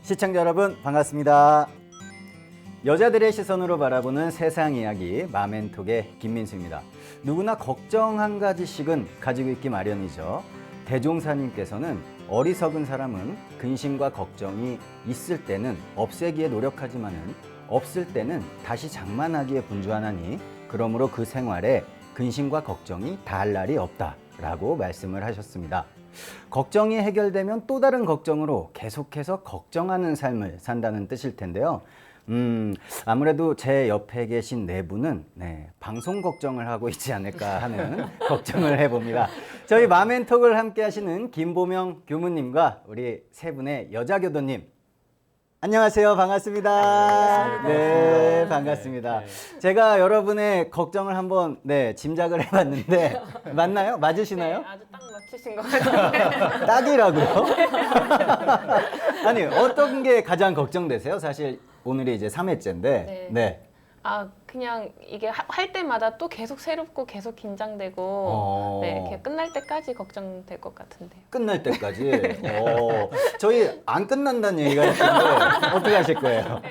시청자 여러분 반갑습니다. 여자들의 시선으로 바라보는 세상 이야기 마멘톡의 김민수입니다. 누구나 걱정 한 가지씩은 가지고 있기 마련이죠. 대종사님께서는 어리석은 사람은 근심과 걱정이 있을 때는 없애기에 노력하지만은 없을 때는 다시 장만하기에 분주하나니 그러므로 그 생활에 근심과 걱정이 다할 날이 없다라고 말씀을 하셨습니다. 걱정이 해결되면 또 다른 걱정으로 계속해서 걱정하는 삶을 산다는 뜻일 텐데요. 아무래도 제 옆에 계신 네 분은 방송 걱정을 하고 있지 않을까 하는 걱정을 해봅니다. 저희 마멘톡을 함께 하시는 김보명 교무님과 우리 세 분의 여자 교도님. 안녕하세요. 반갑습니다. 네, 반갑습니다. 제가 여러분의 걱정을 한번 짐작을 해봤는데 맞나요? 맞으시나요? 네, 아주 딱 맞추신 것 같아요. 딱이라고요? 아니, 어떤 게 가장 걱정되세요? 사실 오늘이 이제 3회째인데. 네. 아, 그냥 이게 할 때마다 또 계속 새롭고 계속 긴장되고 이렇게 끝날 때까지 걱정될 것 같은데요. 끝날 때까지? 저희 안 끝난다는 얘기가 있는데 어떻게 하실 거예요? 네,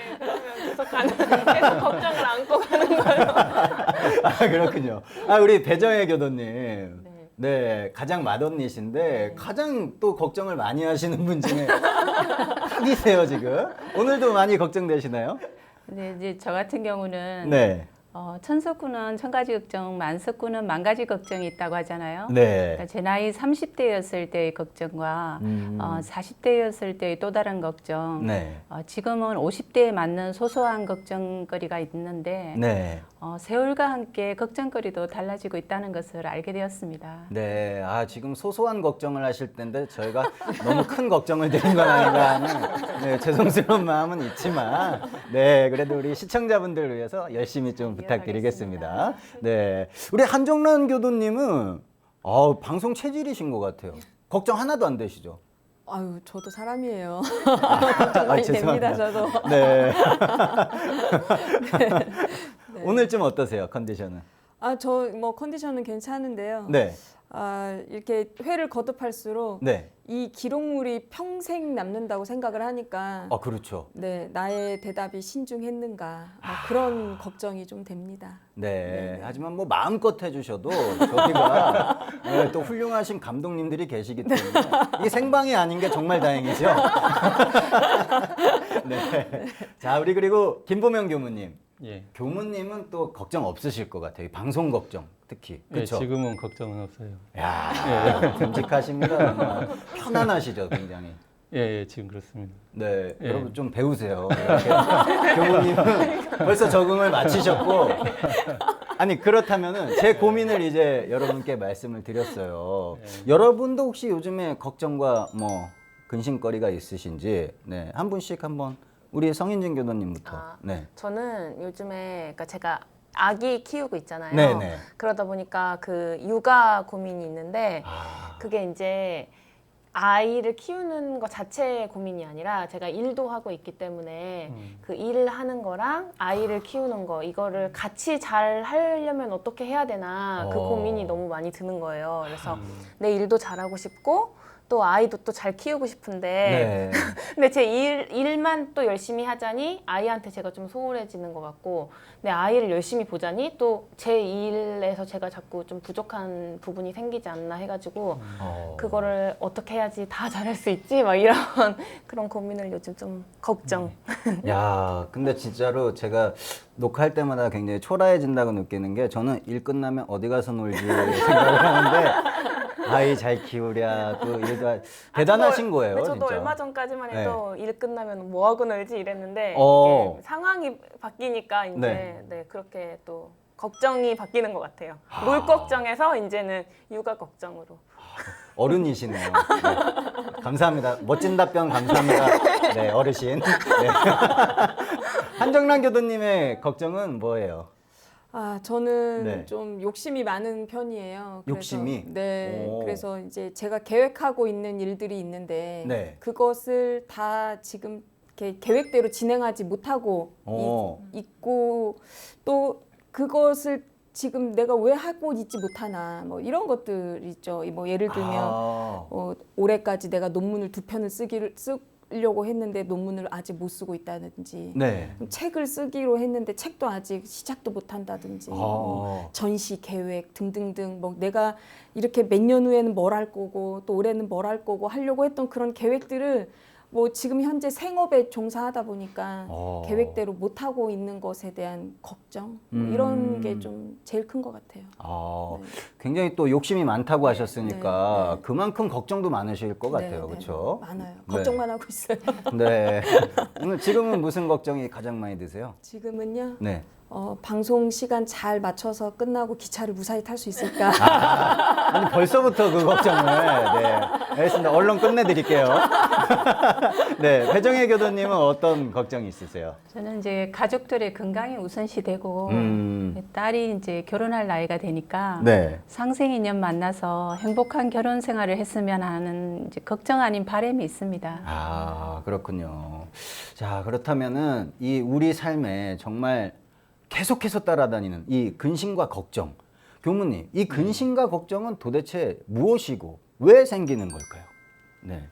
그러면 계속 걱정을 안고 가는 거예요. 아, 그렇군요. 아, 우리 배정혜 교도님. 네, 가장 맏언니신데 가장 또 걱정을 많이 하시는 분 중에 딱이세요, 지금. 오늘도 많이 걱정되시나요? 네, 이제 저 같은 경우는 네. 천석구는 천 가지 걱정, 만석구는 만 가지 걱정이 있다고 하잖아요. 네. 그러니까 제 나이 30대였을 때의 걱정과 40대였을 때의 또 다른 걱정, 네. 지금은 50대에 맞는 소소한 걱정거리가 있는데 네. 세월과 함께 걱정거리도 달라지고 있다는 것을 알게 되었습니다. 네. 아, 지금 소소한 걱정을 하실 텐데 저희가 너무 큰 걱정을 드린 건 아닌가 하는 죄송스러운 마음은 있지만 그래도 우리 시청자분들을 위해서 열심히 좀 부탁드리겠습니다. 네. 우리 한정란 교도님은 방송 체질이신 것 같아요. 걱정 하나도 안 되시죠? 아유, 저도 사람이에요. 걱정 많이 됩니다, 저도. 네. 오늘 좀 어떠세요, 컨디션은? 아, 저 뭐 컨디션은 괜찮은데요. 네. 아, 이렇게 회를 거듭할수록 네. 이 기록물이 평생 남는다고 생각을 하니까 그렇죠. 네, 나의 대답이 신중했는가 그런 걱정이 좀 됩니다. 네. 하지만 뭐 마음껏 해주셔도 저희가 또 훌륭하신 감독님들이 계시기 때문에 이게 생방이 아닌 게 정말 다행이죠. 네. 자, 우리 그리고 김보명 교무님. 예. 교무님은 또 걱정 없으실 것 같아요. 이 방송 걱정 특히. 예, 그렇죠? 지금은 걱정은 없어요. 야, 듬직하십니다. 정말. 편안하시죠, 굉장히. 예, 지금 그렇습니다. 네, 예. 여러분 좀 배우세요. 이렇게. 교무님은 벌써 적응을 마치셨고, 아니 그렇다면은 제 고민을 이제 여러분께 말씀을 드렸어요. 여러분도 혹시 요즘에 걱정과 뭐 근심거리가 있으신지, 한 분씩 한번 우리 성인진 교도님부터. 저는 요즘에 그러니까 제가 아기 키우고 있잖아요. 네네. 그러다 보니까 그 육아 고민이 있는데 그게 이제 아이를 키우는 것 자체의 고민이 아니라 제가 일도 하고 있기 때문에 그 일을 하는 거랑 아이를 키우는 거 이거를 같이 잘 하려면 어떻게 해야 되나 그 고민이 너무 많이 드는 거예요. 그래서 내 일도 잘하고 싶고 또 아이도 또 잘 키우고 싶은데 근데 제 일만 또 열심히 하자니 아이한테 제가 좀 소홀해지는 것 같고 내 아이를 열심히 보자니 또 제 일에서 제가 자꾸 좀 부족한 부분이 생기지 않나 해가지고 그거를 어떻게 해야지 다 잘할 수 있지? 막 이런 그런 고민을 요즘 좀 걱정. 야, 근데 진짜로 제가 녹화할 때마다 굉장히 초라해진다고 느끼는 게 저는 일 끝나면 어디 가서 놀지 생각을 하는데 아이 잘 키우랴 또 일도 대단하신 거예요. 저도 진짜. 얼마 전까지만 해도 일 끝나면 뭐 하고 놀지 이랬는데 이게 상황이 바뀌니까 이제 그렇게 또 걱정이 바뀌는 것 같아요. 놀 걱정에서 이제는 육아 걱정으로. 어른이시네요. 감사합니다. 멋진 답변 감사합니다. 어르신. 한정란 교도님의 걱정은 뭐예요? 아, 저는 네. 좀 욕심이 많은 편이에요. 그래서, 욕심이? 네. 오. 그래서 이제 제가 계획하고 있는 일들이 있는데 그것을 다 지금 이렇게 계획대로 진행하지 못하고 있고 또 그것을 지금 내가 왜 하고 있지 못하나 뭐 이런 것들 있죠. 뭐 예를 들면 올해까지 내가 논문을 2편을 쓰려고 했는데 논문을 아직 못 쓰고 있다든지 네. 책을 쓰기로 했는데 책도 아직 시작도 못 한다든지 전시 계획 등등등 뭐 내가 이렇게 몇 년 후에는 뭘 할 거고 또 올해는 뭘 할 거고 하려고 했던 그런 계획들을 뭐 지금 현재 생업에 종사하다 보니까 계획대로 못 하고 있는 것에 대한 걱정 뭐 이런 게 좀 제일 큰 것 같아요. 네. 굉장히 또 욕심이 많다고 하셨으니까 네, 네. 그만큼 걱정도 많으실 것 같아요, 네, 그렇죠? 많아요. 네. 걱정만 하고 있어요. 네. 오늘 지금은 무슨 걱정이 가장 많이 드세요? 지금은요. 네. 방송 시간 잘 맞춰서 끝나고 기차를 무사히 탈 수 있을까? 아니 벌써부터 그 걱정을. 네. 알겠습니다. 얼른 끝내드릴게요. 네. 배정혜 교도님은 어떤 걱정이 있으세요? 저는 이제 가족들의 건강이 우선시되고 딸이 이제 결혼할 나이가 되니까 네. 상생인연 만나서 행복한 결혼 생활을 했으면 하는 이제 걱정 아닌 바람이 있습니다. 아, 그렇군요. 자, 그렇다면은 이 우리 삶에 정말 계속해서 따라다니는 이 근심과 걱정. 교무님, 이 근심과 걱정은 도대체 무엇이고 왜 생기는 걸까요? 네.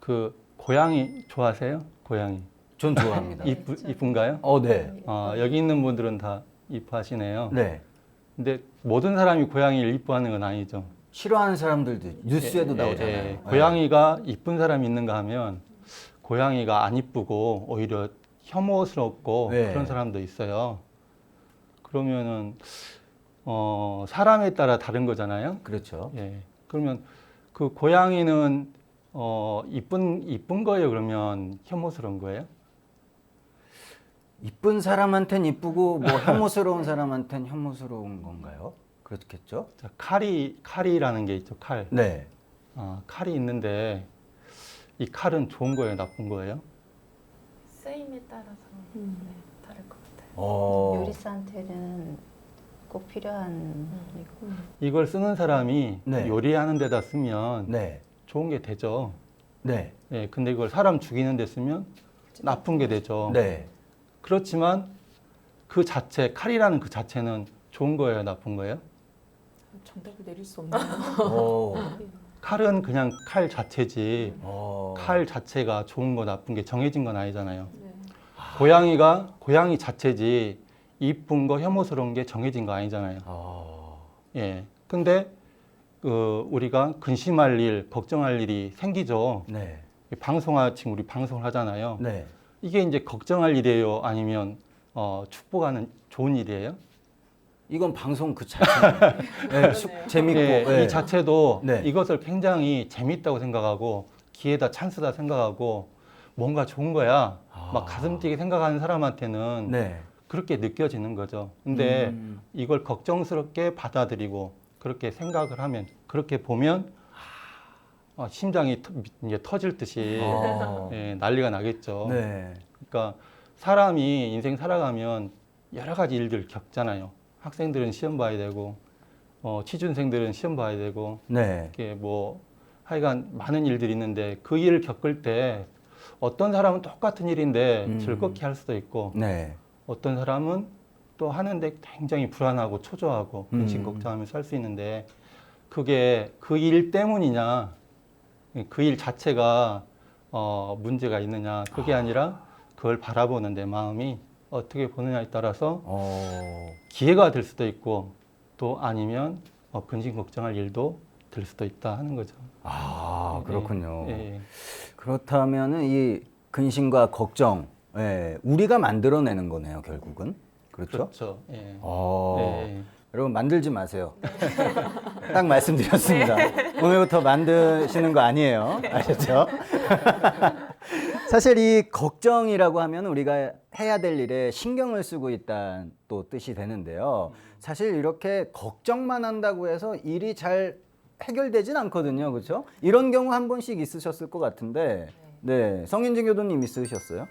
그 고양이 좋아하세요? 고양이. 전 좋아합니다. 이쁜가요? 네. 여기 있는 분들은 다 이뻐하시네요. 네. 근데 모든 사람이 고양이를 이뻐하는 건 아니죠. 싫어하는 사람들도 뉴스에도 나오잖아요. 네. 고양이가 이쁜 사람이 있는가 하면 고양이가 안 이쁘고 오히려 혐오스럽고 네. 그런 사람도 있어요. 그러면은 사람에 따라 다른 거잖아요. 그렇죠. 예. 그러면 그 고양이는 이쁜 거예요. 그러면 혐오스러운 거예요? 이쁜 사람한텐 이쁘고 뭐 혐오스러운 사람한텐 혐오스러운 건가요? 그렇겠죠? 자, 칼이라는 게 있죠. 칼. 네. 칼이 있는데 이 칼은 좋은 거예요, 나쁜 거예요? 쓰임에 따라서 다를 것 같아요. 요리사한테는 꼭 필요한 이걸 쓰는 사람이 네. 요리하는 데다 쓰면 네. 좋은 게 되죠. 네. 예, 근데 이걸 사람 죽이는 데 쓰면 나쁜 게 되죠. 네. 그렇지만 그 자체, 칼이라는 그 자체는 좋은 거예요, 나쁜 거예요? 정답을 내릴 수 없네요. 오. 칼은 그냥 칼 자체지 오. 칼 자체가 좋은 거 나쁜 게 정해진 건 아니잖아요. 네. 고양이가 고양이 자체지 이쁜 거 혐오스러운 게 정해진 거 아니잖아요. 예. 근데 우리가 근심할 일, 걱정할 일이 생기죠. 네. 지금 우리 방송을 하잖아요. 네. 이게 이제 걱정할 일이에요? 아니면 축복하는 좋은 일이에요? 이건 방송 그 자체. 네, 재밌고. 예, 네. 이 자체도 네. 이것을 굉장히 재밌다고 생각하고 기회다 찬스다 생각하고 뭔가 좋은 거야 막 가슴 뛰게 생각하는 사람한테는 네. 그렇게 느껴지는 거죠. 근데 이걸 걱정스럽게 받아들이고 그렇게 생각을 하면 그렇게 보면 심장이 이제 터질 듯이 예, 난리가 나겠죠. 네. 그러니까 사람이 인생 살아가면 여러 가지 일들 겪잖아요. 학생들은 시험 봐야 되고 취준생들은 시험 봐야 되고 네. 이게 뭐 하여간 많은 일들이 있는데 그 일을 겪을 때 어떤 사람은 똑같은 일인데 즐겁게 할 수도 있고 네. 어떤 사람은 또 하는데 굉장히 불안하고 초조하고 근심 걱정하면서 할 수 있는데 그게 그 일 때문이냐 그 일 자체가 문제가 있느냐 그게 아니라 그걸 바라보는 내 마음이 어떻게 보느냐에 따라서 기회가 될 수도 있고 또 아니면 근심 걱정할 일도 될 수도 있다 하는 거죠. 그렇군요. 예. 그렇다면은 이 근심과 걱정, 우리가 만들어내는 거네요, 결국은. 그렇죠? 그렇죠. 예. 예. 여러분 만들지 마세요. 딱 말씀드렸습니다. 오늘부터 만드시는 거 아니에요. 아셨죠? 사실 이 걱정이라고 하면 우리가 해야 될 일에 신경을 쓰고 있다는 또 뜻이 되는데요. 사실 이렇게 걱정만 한다고 해서 일이 잘 해결되진 않거든요. 그렇죠? 이런 경우 한 번씩 있으셨을 것 같은데 네, 성인진 교도님 있으셨어요?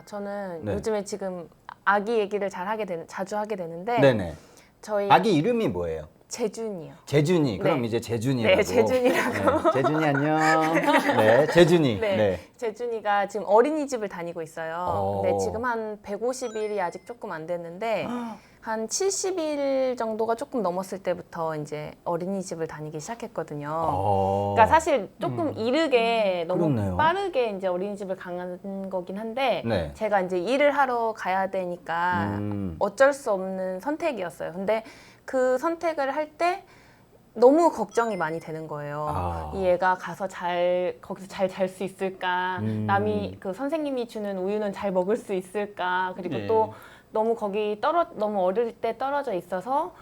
저는 네. 요즘에 지금 아기 얘기를 자주 하게 되는데 네네. 저희 아기 이름이 뭐예요? 재준이요. 재준이. 그럼 네. 이제 재준이라고. 네, 재준이라고. 네, 재준이 안녕. 네, 재준이. 네. 네. 재준이가 지금 어린이집을 다니고 있어요. 오. 근데 지금 한 150일이 아직 조금 안 됐는데 한 70일 정도가 조금 넘었을 때부터 이제 어린이집을 다니기 시작했거든요. 그러니까 사실 조금 이르게 너무 그렇네요. 빠르게 이제 어린이집을 간 거긴 한데 네. 제가 이제 일을 하러 가야 되니까 어쩔 수 없는 선택이었어요. 근데 그 선택을 할 때 너무 걱정이 많이 되는 거예요. 이 애가 가서 거기서 잘 잘 수 있을까? 남이 그 선생님이 주는 우유는 잘 먹을 수 있을까? 그리고 예. 또 너무 너무 어릴 때 떨어져 있어서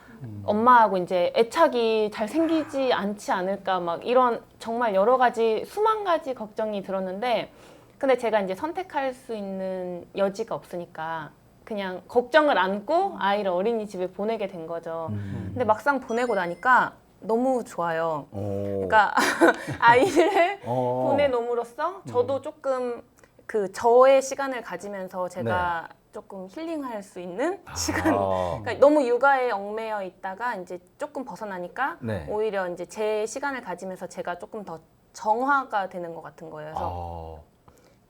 엄마하고 이제 애착이 잘 생기지 않지 않을까? 막 이런 정말 여러 가지 수만 가지 걱정이 들었는데 근데 제가 이제 선택할 수 있는 여지가 없으니까 그냥 걱정을 안고 아이를 어린이집에 보내게 된 거죠. 근데 막상 보내고 나니까 너무 좋아요. 그러니까 아이를 보내놓음으로써 저도 조금 그 저의 시간을 가지면서 제가 조금 힐링할 수 있는 시간. 그러니까 너무 육아에 얽매여 있다가 이제 조금 벗어나니까 오히려 이제 제 시간을 가지면서 제가 조금 더 정화가 되는 것 같은 거예요. 그래서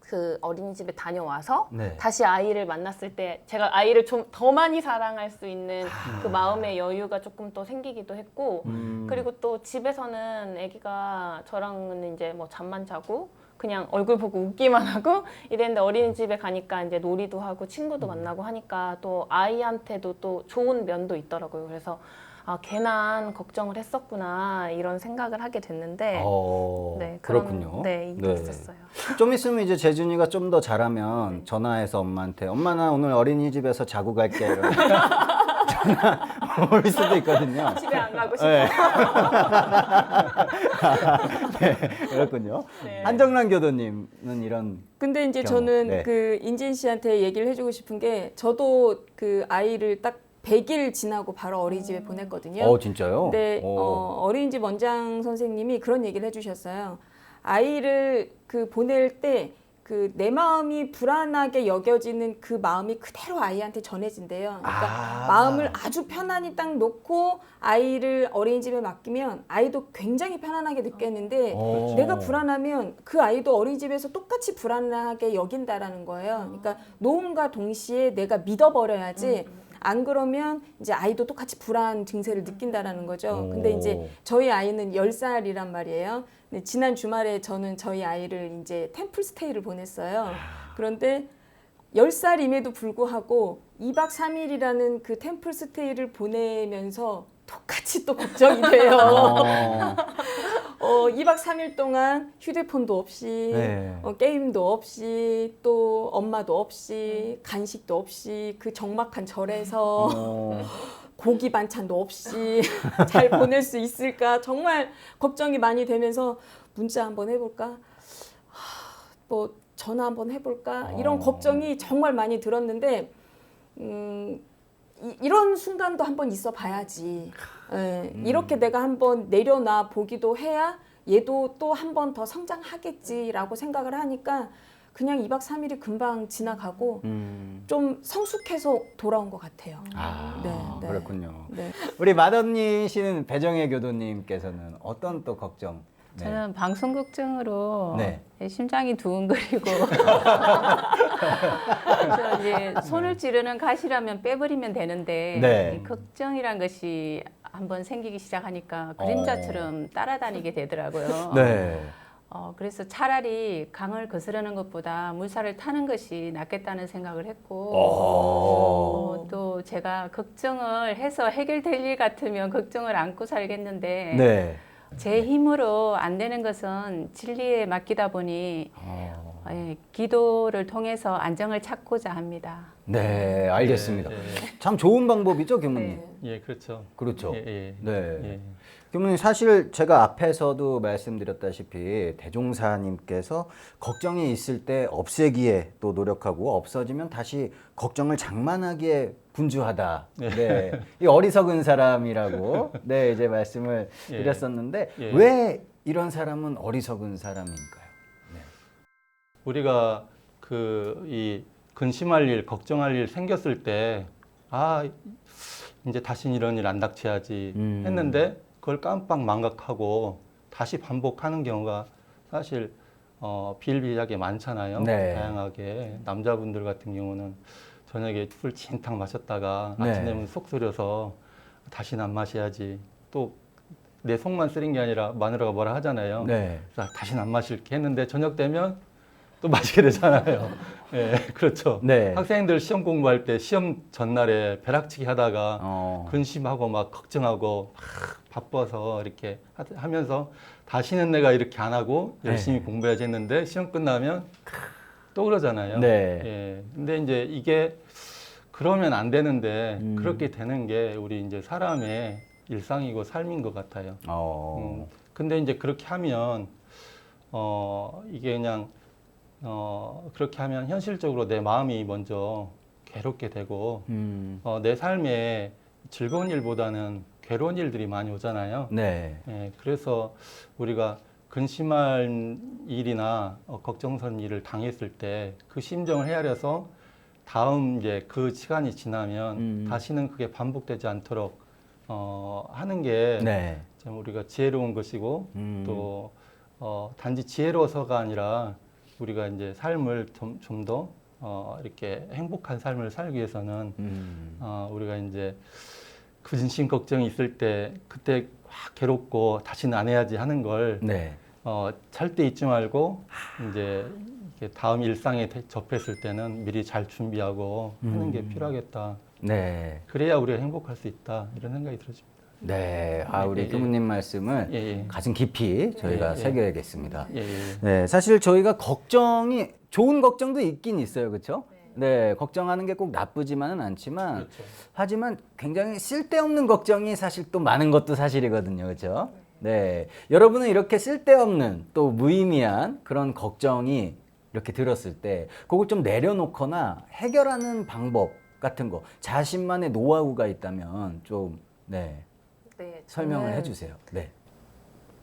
그 어린이집에 다녀와서 다시 아이를 만났을 때 제가 아이를 좀 더 많이 사랑할 수 있는 그 마음의 여유가 조금 더 생기기도 했고 그리고 또 집에서는 아기가 저랑은 이제 뭐 잠만 자고 그냥 얼굴 보고 웃기만 하고 이랬는데 어린이집에 가니까 이제 놀이도 하고 친구도 만나고 하니까 또 아이한테도 또 좋은 면도 있더라고요. 그래서 괜한 걱정을 했었구나 이런 생각을 하게 됐는데 그렇군요. 네, 일이 있었어요. 좀 있으면 이제 재준이가 좀 더 자라면 전화해서 엄마한테 엄마 나 오늘 어린이집에서 자고 갈게 이러면 전화 올 수도 있거든요. 집에 안 가고 싶어. 그렇군요. 한정란 교도님은 이런 근데 이제 경우. 저는 그 인진 씨한테 얘기를 해주고 싶은 게 저도 그 아이를 딱 100일 지나고 바로 어린이집에 보냈거든요. 진짜요? 근데 어린이집 원장 선생님이 그런 얘기를 해주셨어요. 아이를 그 보낼 때 그 내 마음이 불안하게 여겨지는 그 마음이 그대로 아이한테 전해진대요. 그러니까 마음을 아주 편안히 딱 놓고 아이를 어린이집에 맡기면 아이도 굉장히 편안하게 느꼈는데 내가 불안하면 그 아이도 어린이집에서 똑같이 불안하게 여긴다라는 거예요. 그러니까 놓음과 동시에 내가 믿어버려야지 안 그러면 이제 아이도 똑같이 불안 증세를 느낀다라는 거죠. 근데 이제 저희 아이는 10살이란 말이에요. 근데 지난 주말에 저는 저희 아이를 이제 템플 스테이를 보냈어요. 그런데 10살임에도 불구하고 2박 3일이라는 그 템플 스테이를 보내면서 똑같이 또 걱정이 돼요. 2박 3일 동안 휴대폰도 없이 게임도 없이 또 엄마도 없이 간식도 없이 그 적막한 절에서 고기 반찬도 없이 잘 보낼 수 있을까 정말 걱정이 많이 되면서 문자 한번 해볼까 뭐 전화 한번 해볼까 이런 걱정이 정말 많이 들었는데 이런 순간도 한번 있어 봐야지. 이렇게 내가 한번 내려놔 보기도 해야 얘도 또 한 번 더 성장하겠지라고 생각을 하니까 그냥 2박 3일이 금방 지나가고 좀 성숙해서 돌아온 것 같아요. 그렇군요. 우리 맏언니 씨는 배정혜 교도님께서는 어떤 또 걱정? 저는 방송 걱정으로 심장이 두근거리고 그래서 이제 손을 찌르는 가시라면 빼버리면 되는데 이 걱정이란 것이 한번 생기기 시작하니까 그림자처럼 따라다니게 되더라고요. 그래서 차라리 강을 거스르는 것보다 물살을 타는 것이 낫겠다는 생각을 했고 또 제가 걱정을 해서 해결될 일 같으면 걱정을 안고 살겠는데 제 힘으로 안 되는 것은 진리에 맡기다 보니 기도를 통해서 안정을 찾고자 합니다. 네, 알겠습니다. 참 좋은 방법이죠, 교무님. 예, 그렇죠. 그렇죠. 교무님 사실 제가 앞에서도 말씀드렸다시피 대종사님께서 걱정이 있을 때 없애기에 또 노력하고 없어지면 다시 걱정을 장만하기에 분주하다. 이 어리석은 사람이라고 이제 말씀을 드렸었는데 왜 이런 사람은 어리석은 사람인가요? 우리가 이 근심할 일, 걱정할 일 생겼을 때 이제 다신 이런 일 안 닥쳐야지 했는데 그걸 깜빡 망각하고 다시 반복하는 경우가 사실 비일비재하게 많잖아요. 다양하게 남자분들 같은 경우는 저녁에 술 진탕 마셨다가 네. 아침 되면 속 쓰려서 다시는 안 마셔야지. 또 내 속만 쓰린 게 아니라 마누라가 뭐라 하잖아요. 네. 그래서 다시는 안 마실게 했는데 저녁 되면 또 마시게 되잖아요. 예, 그렇죠. 네. 학생들 시험 공부할 때 시험 전날에 벼락치기 하다가 어. 근심하고 막 걱정하고 막 바빠서 이렇게 하면서 다시는 내가 이렇게 안 하고 열심히 네. 공부해야지 했는데 시험 끝나면 또 그러잖아요. 네. 예. 근데 이제 이게 그러면 안 되는데 그렇게 되는 게 우리 이제 사람의 일상이고 삶인 것 같아요. 근데 이제 그렇게 하면 이게 그냥 그렇게 하면 현실적으로 내 마음이 먼저 괴롭게 되고 내 삶에 즐거운 일보다는 괴로운 일들이 많이 오잖아요. 네. 예, 그래서 우리가 근심할 일이나 걱정스러운 일을 당했을 때 그 심정을 헤아려서 다음 이제 그 시간이 지나면 다시는 그게 반복되지 않도록 하는 게 네. 참 우리가 지혜로운 것이고 또 단지 지혜로워서가 아니라 우리가 이제 삶을 좀 더 이렇게 행복한 삶을 살기 위해서는 우리가 이제 근심 걱정이 있을 때 그때 확 괴롭고 다시는 안 해야지 하는 걸 네. 절대 잊지 말고 이제 이렇게 다음 일상에 접했을 때는 미리 잘 준비하고 하는 게 필요하겠다. 네. 그래야 우리가 행복할 수 있다 이런 생각이 들어집니다. 네. 아, 우리 예, 예. 교무님 말씀을 예, 예. 가슴 깊이 저희가 예, 예. 새겨야겠습니다. 예, 예. 네, 사실 저희가 걱정이 좋은 걱정도 있긴 있어요, 그렇죠? 네, 걱정하는 게 꼭 나쁘지만은 않지만 그렇죠. 하지만 굉장히 쓸데없는 걱정이 사실 또 많은 것도 사실이거든요, 그렇죠? 네, 여러분은 이렇게 쓸데없는 또 무의미한 그런 걱정이 이렇게 들었을 때 그걸 좀 내려놓거나 해결하는 방법 같은 거 자신만의 노하우가 있다면 좀 네, 네, 설명을 저는 해주세요. 네,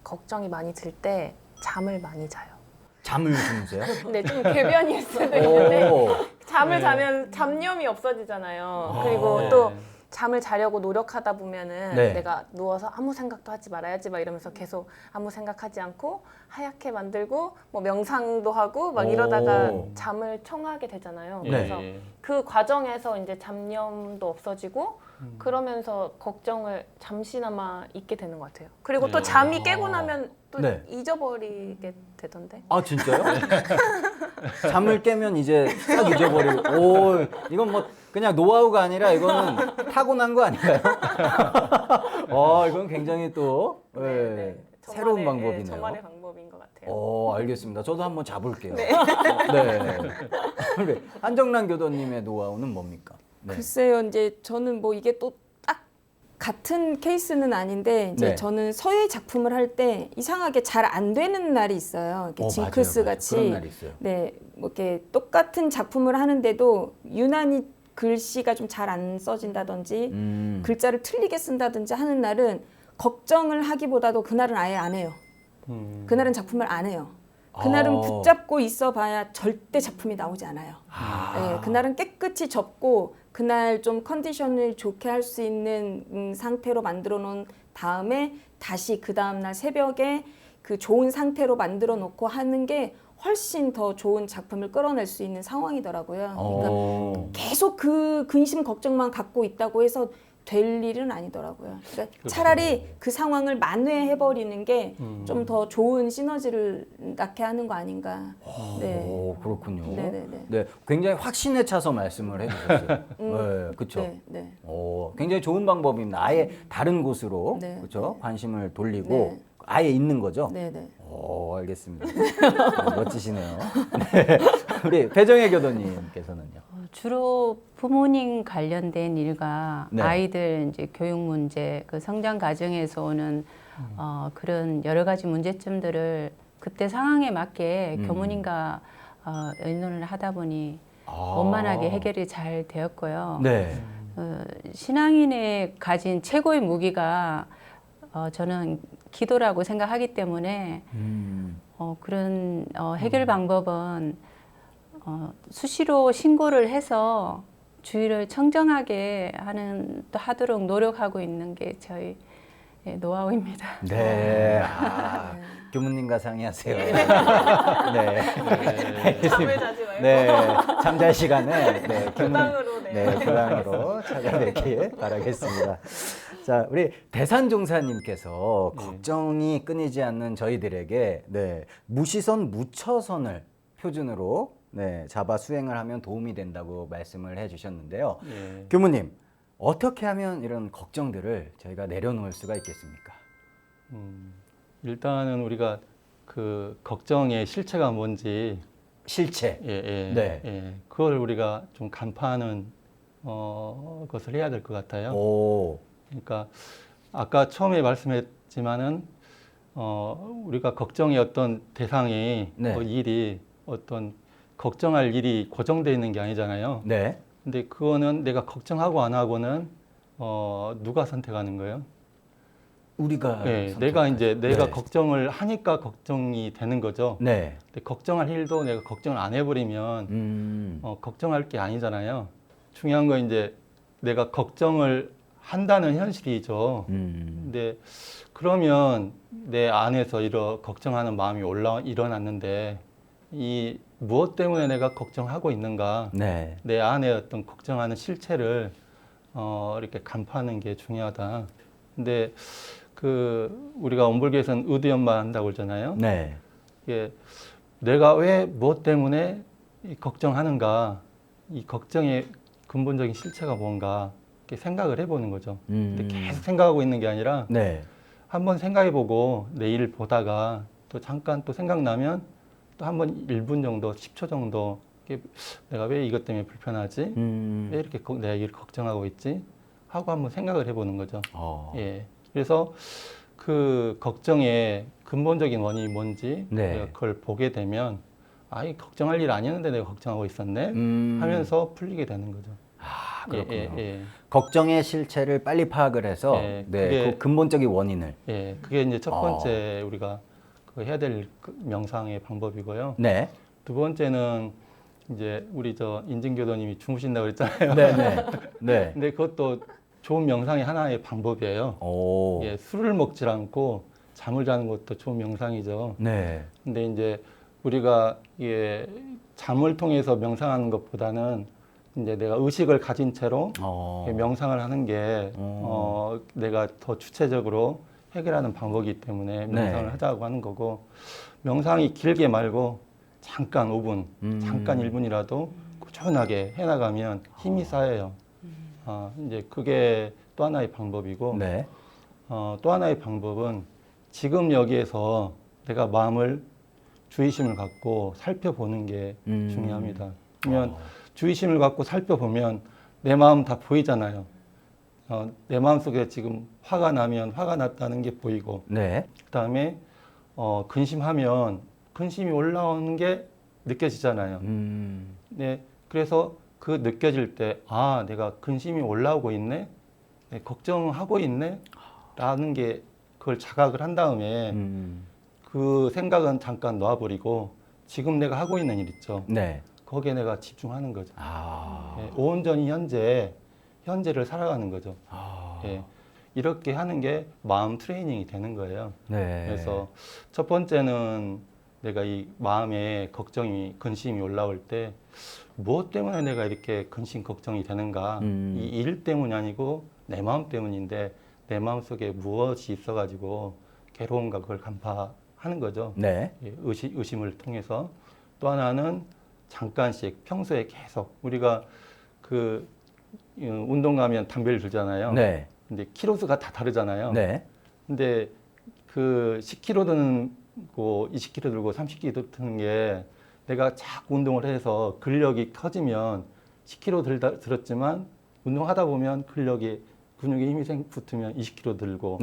걱정이 많이 들 때 잠을 많이 자요. 잠을 주무세요? 근데 좀 궤변일 수도 있는데 오, 잠을 네. 자면 잡념이 없어지잖아요. 아, 그리고 네. 또 잠을 자려고 노력하다 보면은 네. 내가 누워서 아무 생각도 하지 말아야지 막 이러면서 계속 아무 생각하지 않고 하얗게 만들고 뭐 명상도 하고 막 이러다가 오. 잠을 청하게 되잖아요. 예, 그래서 예. 그 과정에서 이제 잡념도 없어지고 그러면서 걱정을 잠시나마 잊게 되는 것 같아요. 그리고 또 네. 잠이 깨고 나면 또 네. 잊어버리게 되던데. 아 진짜요? 잠을 깨면 이제 싹 잊어버리고 오 이건 뭐 그냥 노하우가 아니라 이거는 타고난 거 아닌가요? 이건 굉장히 또 예, 새로운 방법이네요. 저만의 방법인 것 같아요. 알겠습니다. 저도 한번 자볼게요. 네. 그래. 한정란 교도님의 노하우는 뭡니까? 네. 글쎄요, 이제 저는 뭐 이게 또 딱 같은 케이스는 아닌데 이제 네. 저는 서예 작품을 할 때 이상하게 잘 안 되는 날이 있어요. 이렇게 징크스 맞아요. 같이. 그런 날이 있어요. 네, 뭐 이렇게 똑같은 작품을 하는데도 유난히 글씨가 좀 잘 안 써진다든지 글자를 틀리게 쓴다든지 하는 날은 걱정을 하기보다도 그날은 아예 안 해요. 그날은 작품을 안 해요. 그날은 붙잡고 있어봐야 절대 작품이 나오지 않아요. 네, 그날은 깨끗이 접고 그날 좀 컨디션을 좋게 할 수 있는 상태로 만들어 놓은 다음에 다시 그 다음날 새벽에 그 좋은 상태로 만들어 놓고 하는 게 훨씬 더 좋은 작품을 끌어낼 수 있는 상황이더라고요. 그러니까 계속 그 근심 걱정만 갖고 있다고 해서 될 일은 아니더라고요. 그러니까 차라리 그 상황을 만회해버리는 게 좀 더 좋은 시너지를 낳게 하는 거 아닌가. 네. 그렇군요. 네네네. 네, 굉장히 확신에 차서 말씀을 해주셨어요. 네, 그렇죠. 네, 네. 굉장히 좋은 방법입니다. 아예 다른 곳으로 네, 그렇죠. 네. 관심을 돌리고 네. 아예 있는 거죠. 네, 네. 알겠습니다. 멋지시네요. 네. 우리 배정혜 교도님께서는요. 주로 부모님 관련된 일과 네. 아이들 이제 교육 문제, 그 성장 과정에서 오는 그런 여러 가지 문제점들을 그때 상황에 맞게 교무님과 의논을 하다 보니 원만하게 해결이 잘 되었고요. 네. 신앙인의 가진 최고의 무기가 저는 기도라고 생각하기 때문에 그런 해결 방법은 수시로 신고를 해서 주의를 청정하게 하도록 노력하고 있는 게 저희 노하우입니다. 네. 교무님과 상의하세요. 네. 잠을 자지 말고 네. 잠잘 시간에 네. 그 방으로 네, 고향으로 찾아뵙길 바라겠습니다. 자, 우리 대산종사님께서 걱정이 끊이지 않는 저희들에게 무시선, 무처선을 표준으로 잡아 수행을 하면 도움이 된다고 말씀을 해주셨는데요. 교무님, 어떻게 하면 이런 걱정들을 저희가 내려놓을 수가 있겠습니까? 일단은 우리가 그 걱정의 실체가 뭔지 실체. 그걸 우리가 좀 간파하는 것을 해야 될 것 같아요. 그러니까 아까 처음에 말씀했지만은 우리가 걱정의 어떤 대상이 일이 어떤 걱정할 일이 고정되어 있는 게 아니잖아요. 근데 그거는 내가 걱정하고 안 하고는 누가 선택하는 거예요? 우리가 내가 걱정을 하니까 걱정이 되는 거죠. 근데 걱정할 일도 내가 걱정을 안 해버리면 걱정할 게 아니잖아요. 중요한 건 이제 내가 걱정을 한다는 현실이죠. 근데 그러면 내 안에서 이런 걱정하는 마음이 일어났는데 이 무엇 때문에 내가 걱정하고 있는가? 내 안에 어떤 걱정하는 실체를 이렇게 간파하는 게 중요하다. 근데 우리가 원불교에서는 의도연만 한다고 그러잖아요. 이게 내가 왜 무엇 때문에 걱정하는가? 이 걱정의 근본적인 실체가 뭔가 이렇게 생각을 해보는 거죠. 근데 계속 생각하고 있는 게 아니라 한번 생각해보고 내일 보다가 또 잠깐 또 생각나면 또 한번 1분 정도, 10초 정도 내가 왜 이것 때문에 불편하지? 왜 이렇게 내가 이걸 걱정하고 있지? 하고 한번 생각을 해보는 거죠. 그래서 그 걱정의 근본적인 원인이 뭔지 내가 그걸 보게 되면 이 걱정할 일 아니었는데 내가 걱정하고 있었네 하면서 풀리게 되는 거죠. 그렇군요. 걱정의 실체를 빨리 파악을 해서 그 근본적인 원인을. 그게 이제 첫 번째 우리가 해야 될 명상의 방법이고요. 두 번째는 이제 우리 인증교도님이 주무신다고 그랬잖아요. 근데 그것도 좋은 명상의 하나의 방법이에요. 술을 먹질 않고 잠을 자는 것도 좋은 명상이죠. 근데 이제 우리가 잠을 통해서 명상하는 것보다는 이제 내가 의식을 가진 채로 명상을 하는 게 내가 더 주체적으로 해결하는 방법이기 때문에 명상을 하자고 하는 거고, 명상이 길게 말고 잠깐 5분, 잠깐 1분이라도 꾸준하게 해나가면 힘이 쌓여요. 이제 그게 또 하나의 방법이고, 또 하나의 방법은 지금 여기에서 내가 마음을 주의심을 갖고 살펴보는 게 중요합니다. 그러면 주의심을 갖고 살펴보면 내 마음 다 보이잖아요. 내 마음속에 지금 화가 나면 화가 났다는 게 보이고, 그다음에 근심하면 근심이 올라오는 게 느껴지잖아요. 그래서 그 느껴질 때 내가 근심이 올라오고 있네, 걱정하고 있네 라는 게 그걸 자각을 한 다음에 그 생각은 잠깐 놔버리고 지금 내가 하고 있는 일 있죠. 거기에 내가 집중하는 거죠. 온전히 현재를 살아가는 거죠. 이렇게 하는 게 마음 트레이닝이 되는 거예요. 그래서 첫 번째는 내가 이 마음에 걱정이, 근심이 올라올 때 무엇 때문에 내가 이렇게 근심, 걱정이 되는가? 이 일 때문이 아니고 내 마음 때문인데 내 마음 속에 무엇이 있어가지고 괴로운가, 그걸 간파하는 거죠. 의심을 통해서. 또 하나는 잠깐씩 평소에 계속 우리가 운동 가면 담배를 들잖아요. 근데 키로수가 다 다르잖아요. 근데 10kg 드는 거, 20kg 들고 30kg 드는 게 내가 자꾸 운동을 해서 근력이 커지면 10kg 들었지만 운동하다 보면 근육에 힘이 붙으면 20kg 들고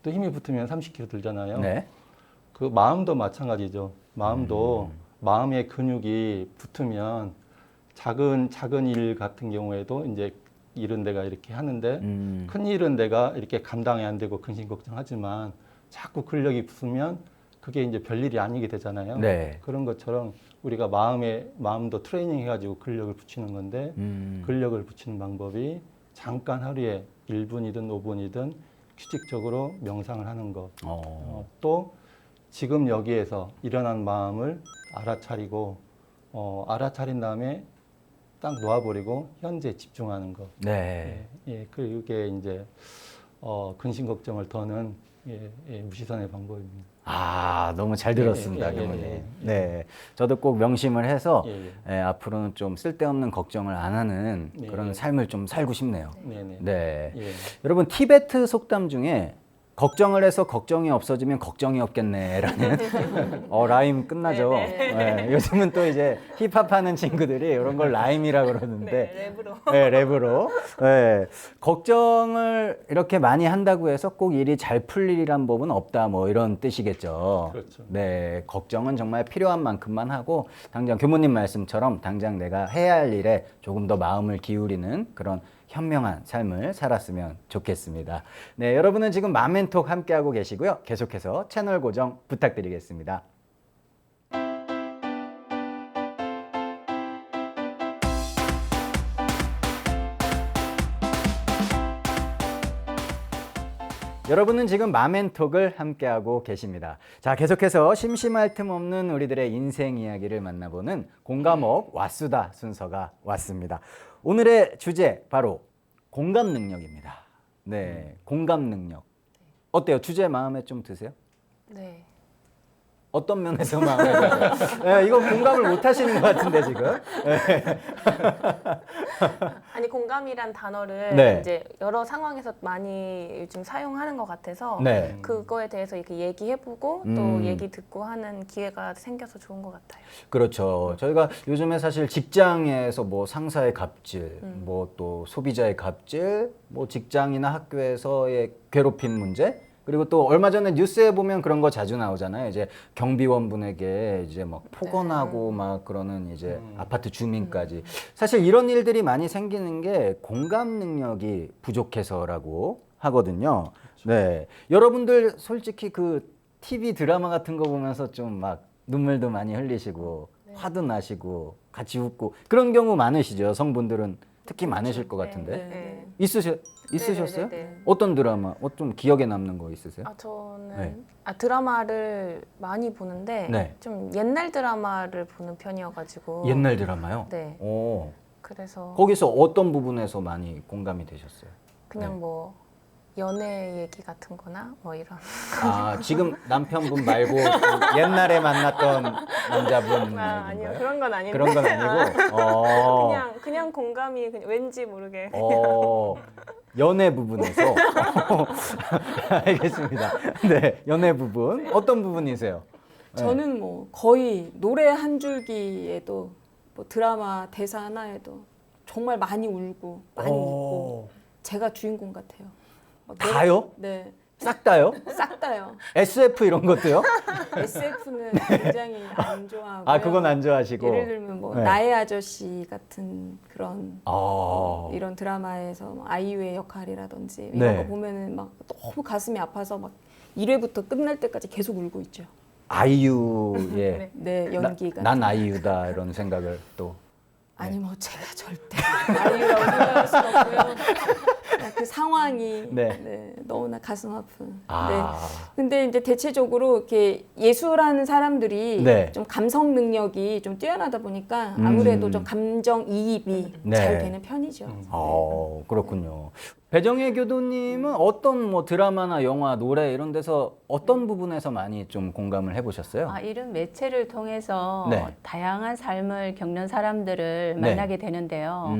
또 힘이 붙으면 30kg 들잖아요. 그 마음도 마찬가지죠. 마음도 마음의 근육이 붙으면 작은 일 같은 경우에도 이제 일은 내가 이렇게 하는데 큰 일은 내가 이렇게 감당이 안 되고 근심 걱정하지만 자꾸 근력이 붙으면 그게 이제 별일이 아니게 되잖아요. 그런 것처럼 우리가 마음도 트레이닝 해가지고 근력을 붙이는 건데 근력을 붙이는 방법이 잠깐 하루에 1분이든 5분이든 규칙적으로 명상을 하는 것. 또 지금 여기에서 일어난 마음을 알아차리고 알아차린 다음에 딱 놓아버리고 현재 집중하는 거. 네. 그게 이제 근심 걱정을 더는 무시선의 방법입니다. 아, 너무 잘 들었습니다, 교무님. 네. 저도 꼭 명심을 해서 앞으로는 좀 쓸데없는 걱정을 안 하는 그런 삶을 좀 살고 싶네요. 네. 여러분, 티베트 속담 중에 걱정을 해서 걱정이 없어지면 걱정이 없겠네라는 라임 끝나죠. 네, 요즘은 또 이제 힙합 하는 친구들이 이런 걸 라임이라고 그러는데 랩으로. 네, 랩으로. 네, 걱정을 이렇게 많이 한다고 해서 꼭 일이 잘 풀리란 법은 없다, 뭐 이런 뜻이겠죠. 그렇죠. 네, 걱정은 정말 필요한 만큼만 하고 당장 교무님 말씀처럼 당장 내가 해야 할 일에 조금 더 마음을 기울이는 그런 현명한 삶을 살았으면 좋겠습니다. 네, 여러분은 지금 마멘톡 함께하고 계시고요. 계속해서 채널 고정 부탁드리겠습니다. 여러분은 지금 마멘톡을 함께하고 계십니다. 자, 계속해서 심심할 틈 없는 우리들의 인생 이야기를 만나보는 공감옥 왓수다 순서가 왔습니다. 오늘의 주제 바로 공감 능력입니다. 네, 공감 능력. 어때요? 주제 마음에 좀 드세요? 네. 어떤 면에서 마음에 드세요? 네, 이거 공감을 못 하시는 것 같은데 지금. 네. 아니 공감이란 단어를 네. 이제 여러 상황에서 많이 요즘 사용하는 것 같아서 네. 그거에 대해서 이렇게 얘기해보고 또 얘기 듣고 하는 기회가 생겨서 좋은 것 같아요. 그렇죠. 저희가 요즘에 사실 직장에서 뭐 상사의 갑질, 뭐 또 소비자의 갑질, 뭐 직장이나 학교에서의 괴롭힘 문제, 그리고 또 얼마 전에 뉴스에 보면 그런 거 자주 나오잖아요. 이제 경비원분에게 이제 막 폭언하고 막 그러는 이제 아파트 주민까지. 사실 이런 일들이 많이 생기는 게 공감 능력이 부족해서라고 하거든요. 네. 여러분들 솔직히 그 TV 드라마 같은 거 보면서 좀 막 눈물도 많이 흘리시고 화도 나시고 같이 웃고 그런 경우 많으시죠. 여성분들은 특히 많으실 것 같은데. 있으셨어요? 네. 어떤 드라마? 좀 기억에 남는 거 있으세요? 저는 네. 드라마를 많이 보는데 네. 좀 옛날 드라마를 보는 편이어가지고 옛날 드라마요? 네. 오. 그래서 거기서 어떤 부분에서 많이 공감이 되셨어요? 그냥 네. 뭐 연애 얘기 같은 거나 뭐 이런 아, 지금 남편분 말고 좀 옛날에 만났던 남자분 얘기인가요? 아니요 그런 건 아닌데 그런 건 아니고 그냥 공감이 그냥 왠지 모르게 연애 부분에서 알겠습니다. 네, 연애 부분 어떤 부분이세요? 저는 뭐 거의 노래 한 줄기에도 뭐 드라마 대사 하나에도 정말 많이 울고 많이 웃고 제가 주인공 같아요. 다요? 네. 싹 다요? 싹 다요. SF 이런 것도요? SF는 굉장히 안 좋아하고요. 아, 그건 안 좋아하시고. 예를 들면 뭐 네. 나의 아저씨 같은 그런 이런 드라마에서 뭐 아이유의 역할이라든지 이런 네. 거 보면은 막 너무 가슴이 아파서 막 1회부터 끝날 때까지 계속 울고 있죠. 아이유의 네, 연기가. 난 아이유다 이런 생각을 또. 아니 뭐 제가 절대 아이유라고 생각할 수 없고요. 그냥 그 상황이 네. 너무나 가슴 아픈. 아. 근데 이제 대체적으로 이렇게 예술하는 사람들이 네. 좀 감성 능력이 좀 뛰어나다 보니까 아무래도 좀 감정 이입이 네. 잘 되는 편이죠. 그렇군요. 배정혜 교도님은 어떤 뭐 드라마나 영화, 노래 이런 데서 어떤 부분에서 많이 좀 공감을 해보셨어요? 이런 매체를 통해서 네. 다양한 삶을 겪는 사람들을 네. 만나게 되는데요.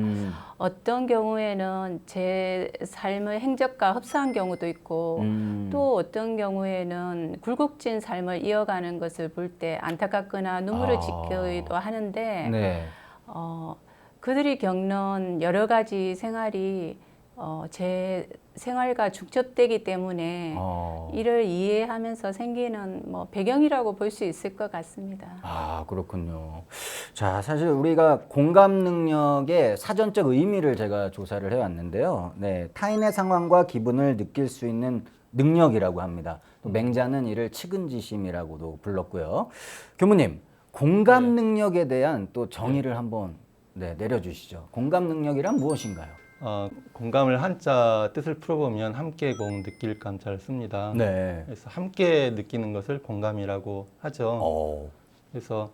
어떤 경우에는 제 삶의 행적과 흡사한 경우도 있고 또 어떤 경우에는 굴곡진 삶을 이어가는 것을 볼 때 안타깝거나 눈물을 짓기도 하는데 네. 그들이 겪는 여러 가지 생활이 제 생활과 중첩되기 때문에 이를 이해하면서 생기는 뭐 배경이라고 볼 수 있을 것 같습니다. 그렇군요. 자, 사실 우리가 공감 능력의 사전적 의미를 제가 조사를 해왔는데요. 네, 타인의 상황과 기분을 느낄 수 있는 능력이라고 합니다. 또 맹자는 이를 측은지심이라고도 불렀고요. 교무님, 공감 능력에 대한 또 정의를 한번 내려주시죠. 공감 능력이란 무엇인가요? 공감을 한자 뜻을 풀어보면 함께 공 느낄 감자를 씁니다. 네. 그래서 함께 느끼는 것을 공감이라고 하죠. 그래서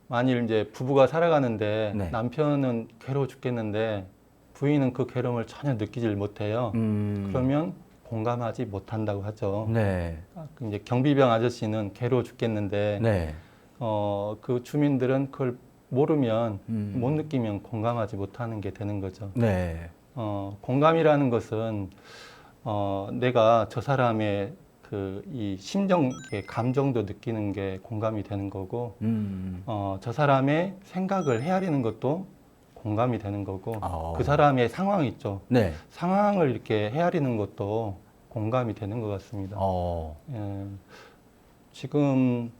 만일 이제 부부가 살아가는데 네. 남편은 괴로워 죽겠는데 부인은 그 괴로움을 전혀 느끼질 못해요. 그러면 공감하지 못한다고 하죠. 네. 이제 경비병 아저씨는 괴로워 죽겠는데 네. 그 주민들은 그걸 모르면 못 음. 느끼면 공감하지 못하는 게 되는 거죠. 네. 공감이라는 것은 내가 저 사람의 이 심정, 감정도 느끼는 게 공감이 되는 거고, 저 사람의 생각을 헤아리는 것도 공감이 되는 거고, 그 사람의 상황 있죠. 네. 상황을 이렇게 헤아리는 것도 공감이 되는 것 같습니다. 예, 지금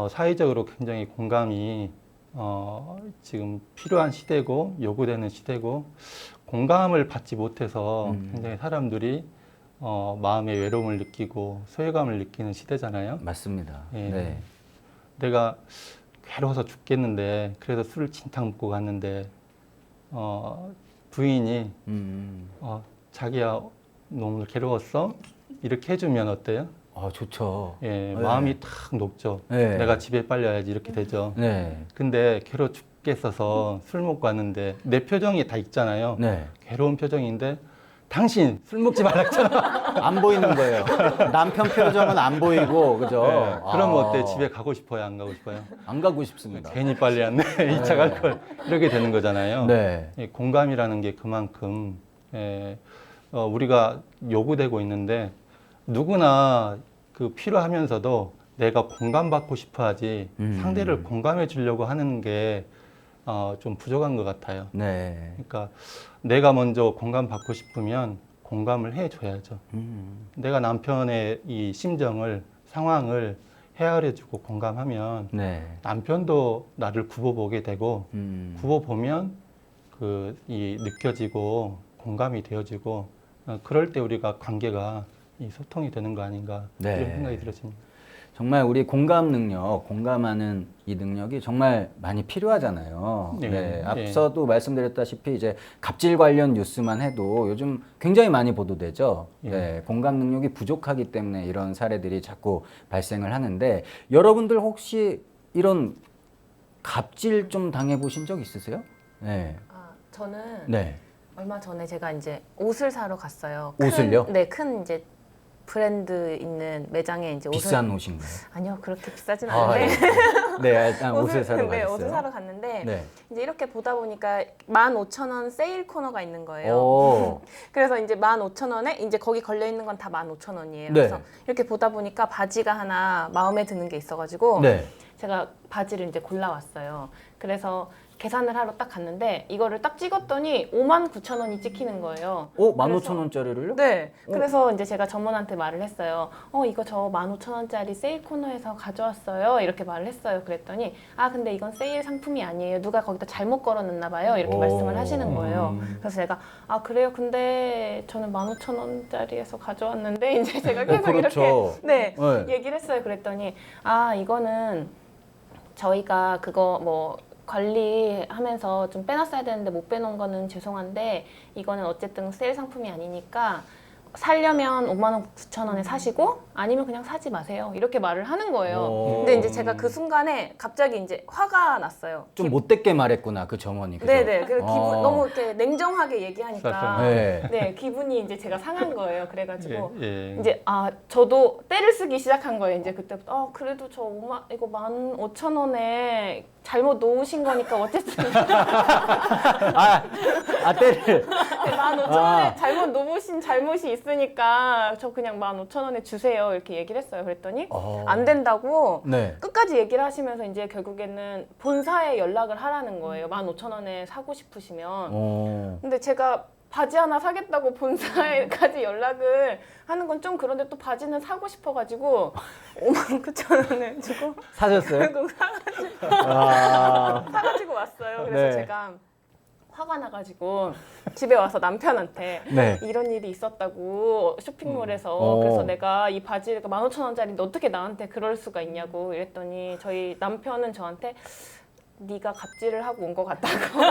사회적으로 굉장히 공감이 지금 필요한 시대고 요구되는 시대고 공감을 받지 못해서 굉장히 사람들이 마음의 외로움을 느끼고 소외감을 느끼는 시대잖아요. 맞습니다. 예. 네. 내가 괴로워서 죽겠는데 그래서 술을 진탕 먹고 갔는데 부인이 자기야 너무 괴로웠어? 이렇게 해주면 어때요? 좋죠. 예, 네. 마음이 탁 녹죠. 네. 내가 집에 빨리 와야지 이렇게 되죠. 네. 근데 괴로워 죽겠어서 술 먹고 왔는데 내 표정이 다 있잖아요. 네. 괴로운 표정인데 당신 술 먹지 말라 했잖아. 안 보이는 거예요. 남편 표정은 안 보이고, 그죠? 네, 그러면 어때? 집에 가고 싶어요? 안 가고 싶어요? 안 가고 싶습니다. 괜히 빨리 왔네. 2차 갈 걸. 이렇게 되는 거잖아요. 네. 공감이라는 게 그만큼 우리가 요구되고 있는데 누구나 필요하면서도 내가 공감받고 싶어 하지 상대를 공감해 주려고 하는 게 좀 부족한 것 같아요. 네. 그러니까 내가 먼저 공감받고 싶으면 공감을 해줘야죠. 내가 남편의 이 심정을, 상황을 헤아려주고 공감하면 네. 남편도 나를 굽어보게 되고 굽어보면 이 느껴지고 공감이 되어지고 그럴 때 우리가 관계가 이 소통이 되는 거 아닌가 네. 이런 생각이 들었습니다. 정말 우리 공감 능력, 공감하는 이 능력이 정말 많이 필요하잖아요. 네. 네. 네. 앞서도 말씀드렸다시피 이제 갑질 관련 뉴스만 해도 요즘 굉장히 많이 보도되죠. 예. 네. 공감 능력이 부족하기 때문에 이런 사례들이 자꾸 발생을 하는데 여러분들 혹시 이런 갑질 좀 당해보신 적 있으세요? 네. 저는 네. 얼마 전에 제가 이제 옷을 사러 갔어요. 옷을요? 네, 큰 이제 브랜드 있는 매장에 이제 비싼 옷인가요? 아니요, 그렇게 비싸진 아, 않은데. 네. 네, 옷을 사러 네, 가셨어요? 옷을 사러 갔는데 네. 이제 이렇게 보다 보니까 15,000원 세일 코너가 있는 거예요. 오. 그래서 이제 15,000원에 이제 거기 걸려 있는 건 다 15,000원이에요. 네. 그래서 이렇게 보다 보니까 바지가 하나 마음에 드는 게 있어가지고 네. 제가 바지를 이제 골라왔어요. 그래서 계산을 하러 딱 갔는데 이거를 딱 찍었더니 59,000원이 찍히는 거예요. 15,000원짜리를요? 네. 그래서 이제 제가 점원한테 말을 했어요. 이거 저 15,000원짜리 세일 코너에서 가져왔어요. 이렇게 말을 했어요. 그랬더니 근데 이건 세일 상품이 아니에요. 누가 거기다 잘못 걸어놨나 봐요. 이렇게 오. 말씀을 하시는 거예요. 그래서 제가 그래요? 근데 저는 15,000원짜리에서 가져왔는데 이제 제가 계속 그렇죠. 이렇게 네. 얘기를 했어요. 그랬더니 이거는 저희가 그거 뭐 관리하면서 좀 빼놨어야 되는데 못 빼놓은 거는 죄송한데 이거는 어쨌든 세일 상품이 아니니까 살려면 59,000원에 사시고 아니면 그냥 사지 마세요. 이렇게 말을 하는 거예요. 오. 근데 이제 제가 그 순간에 갑자기 이제 화가 났어요. 좀 못됐게 말했구나, 그 점원이. 그죠? 네네. 그 기분 너무 이렇게 냉정하게 얘기하니까 네. 네 기분이 이제 제가 상한 거예요. 그래가지고 예. 이제 저도 때를 쓰기 시작한 거예요. 이제 그때부터 그래도 저 이거 15,000원에 잘못 놓으신 거니까 어쨌든 때를. 15,000원에 잘못 놓으신 잘못이 있으니까 저 그냥 15,000원에 주세요. 이렇게 얘기를 했어요. 그랬더니 안 된다고 네. 끝까지 얘기를 하시면서 이제 결국에는 본사에 연락을 하라는 거예요. 15,000원에 사고 싶으시면. 근데 제가 바지 하나 사겠다고 본사에까지 연락을 하는 건 좀 그런데 또 바지는 사고 싶어가지고 59,000원을 주고 사셨어요? 결국 사가지고 왔어요. 그래서 네. 제가 화가 나가지고 집에 와서 남편한테 네. 이런 일이 있었다고 쇼핑몰에서 그래서 내가 이 바지가 15,000원짜리인데 어떻게 나한테 그럴 수가 있냐고 이랬더니 저희 남편은 저한테 네가 갑질을 하고 온 것 같다고.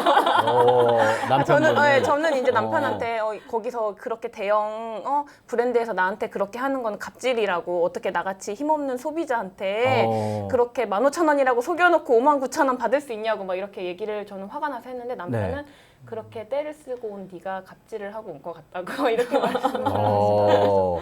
저는 이제 남편한테 거기서 그렇게 대형 브랜드에서 나한테 그렇게 하는 건 갑질이라고, 어떻게 나같이 힘없는 소비자한테 그렇게 15,000원이라고 속여놓고 59,000원 받을 수 있냐고 막 이렇게 얘기를 저는 화가 나서 했는데, 남편은 그렇게 때를 쓰고 온 네가 갑질을 하고 온 것 같다고 이렇게 말씀하시더라고요.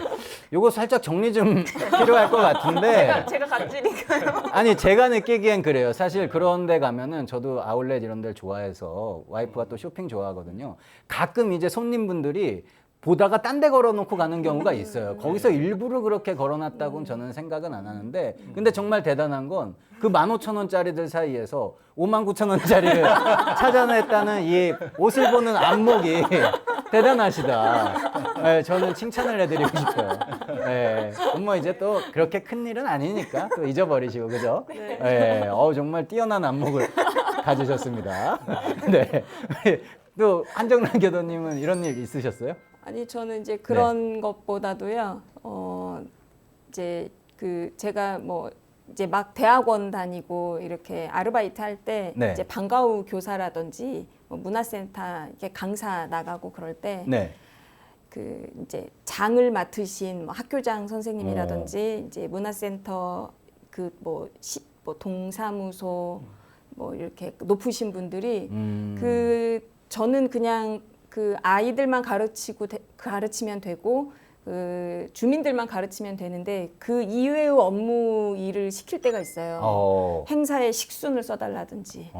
요거 살짝 정리 좀 필요할 것 같은데. 제가 갑질인가요? 아니, 제가 느끼기엔 그래요. 사실 그런 데 가면은 저도 아울렛 이런 데를 좋아해서, 와이프가 또 쇼핑 좋아하거든요. 가끔 이제 손님분들이 보다가 딴 데 걸어놓고 가는 경우가 있어요. 거기서 일부러 그렇게 걸어놨다고는 저는 생각은 안 하는데, 근데 정말 대단한 건 그 15,000원짜리들 사이에서 59,000원짜리를 찾아냈다는 이 옷을 보는 안목이 대단하시다. 네, 저는 칭찬을 해드리고 싶어요. 네, 뭐 이제 또 그렇게 큰 일은 아니니까 또 잊어버리시고, 그죠? 네, 정말 뛰어난 안목을 가지셨습니다. 네. 또 한정란 교도님은 이런 일 있으셨어요? 아니, 저는 이제 그런 것보다도요. 이제 제가 뭐 이제 막 대학원 다니고 이렇게 아르바이트 할 때 이제 방과 후 교사라든지 뭐 문화센터 이렇게 강사 나가고 그럴 때 그 이제 장을 맡으신 뭐 학교장 선생님이라든지 이제 문화센터 뭐 동사무소 뭐 이렇게 높으신 분들이 저는 그냥 그 아이들만 가르치면 되고 그 주민들만 가르치면 되는데, 그 이외의 업무 일을 시킬 때가 있어요. 행사에 식순을 써달라든지,